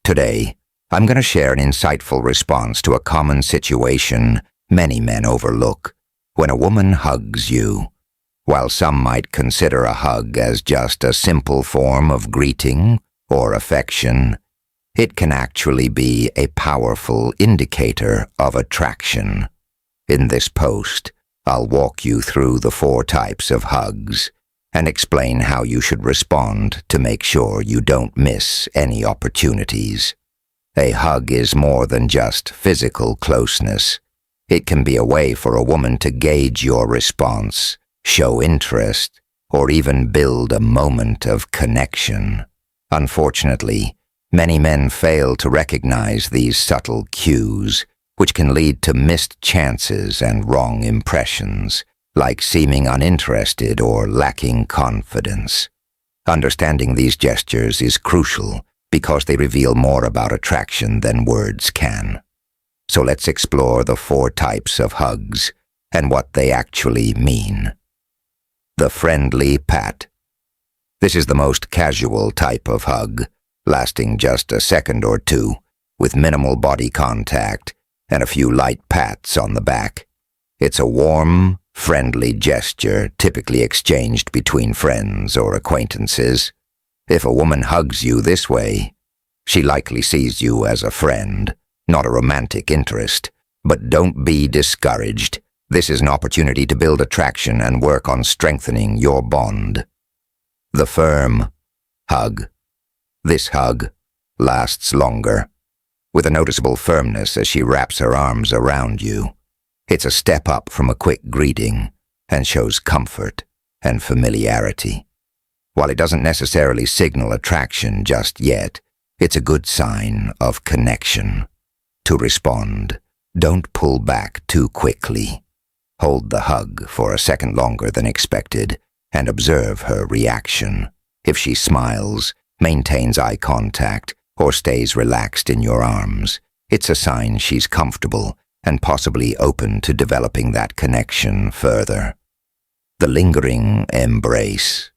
Today, I'm going to share an insightful response to a common situation many men overlook: when a woman hugs you. While some might consider a hug as just a simple form of greeting or affection, it can actually be a powerful indicator of attraction. In this post, I'll walk you through the 4 types of hugs and explain how you should respond to make sure you don't miss any opportunities. A hug is more than just physical closeness. It can be a way for a woman to gauge your response, show interest, or even build a moment of connection. Unfortunately, many men fail to recognize these subtle cues, which can lead to missed chances and wrong impressions, like seeming uninterested or lacking confidence. Understanding these gestures is crucial because they reveal more about attraction than words can. So let's explore the 4 types of hugs and what they actually mean. The friendly pat. This is the most casual type of hug, lasting just a second or two, with minimal body contact and a few light pats on the back. It's a warm, friendly gesture typically exchanged between friends or acquaintances. If a woman hugs you this way, she likely sees you as a friend, not a romantic interest. But don't be discouraged. This is an opportunity to build attraction and work on strengthening your bond. The firm hug. This hug lasts longer, with a noticeable firmness as she wraps her arms around you. It's a step up from a quick greeting and shows comfort and familiarity. While it doesn't necessarily signal attraction just yet, it's a good sign of connection. To respond, don't pull back too quickly. Hold the hug for a second longer than expected and observe her reaction. If she smiles, maintains eye contact, or stays relaxed in your arms, it's a sign she's comfortable and possibly open to developing that connection further. The lingering embrace.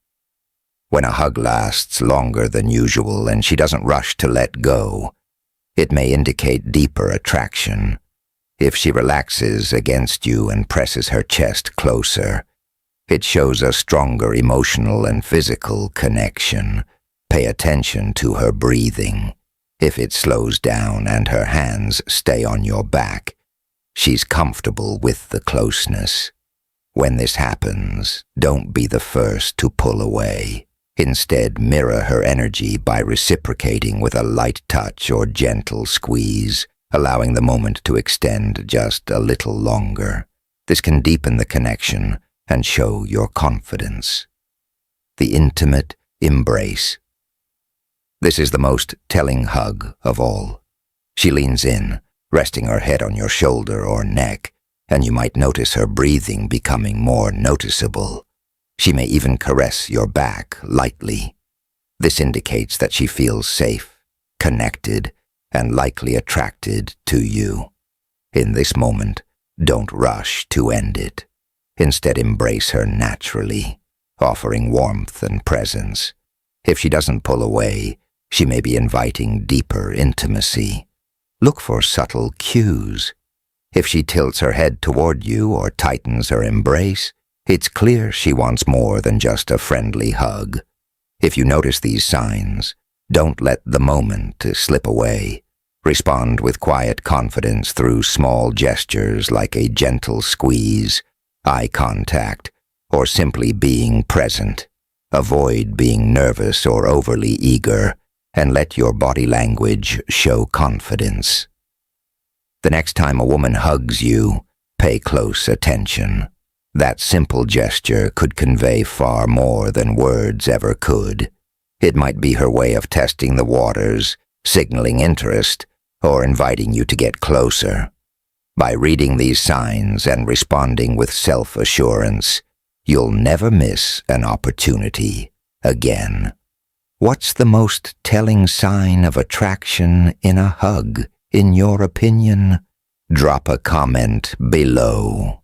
When a hug lasts longer than usual and she doesn't rush to let go, it may indicate deeper attraction. If she relaxes against you and presses her chest closer, it shows a stronger emotional and physical connection. Pay attention to her breathing. If it slows down and her hands stay on your back, she's comfortable with the closeness. When this happens, don't be the first to pull away. Instead, mirror her energy by reciprocating with a light touch or gentle squeeze, allowing the moment to extend just a little longer. This can deepen the connection and show your confidence. The intimate embrace. This is the most telling hug of all. She leans in, resting her head on your shoulder or neck, and you might notice her breathing becoming more noticeable. She may even caress your back lightly. This indicates that she feels safe, connected, and likely attracted to you. In this moment, don't rush to end it. Instead, embrace her naturally, offering warmth and presence. If she doesn't pull away, she may be inviting deeper intimacy. Look for subtle cues. If she tilts her head toward you or tightens her embrace, it's clear she wants more than just a friendly hug. If you notice these signs, don't let the moment slip away. Respond with quiet confidence through small gestures like a gentle squeeze, eye contact, or simply being present. Avoid being nervous or overly eager, and let your body language show confidence. The next time a woman hugs you, pay close attention. That simple gesture could convey far more than words ever could. It might be her way of testing the waters, signaling interest, or inviting you to get closer. By reading these signs and responding with self-assurance, you'll never miss an opportunity again. What's the most telling sign of attraction in a hug, in your opinion? Drop a comment below.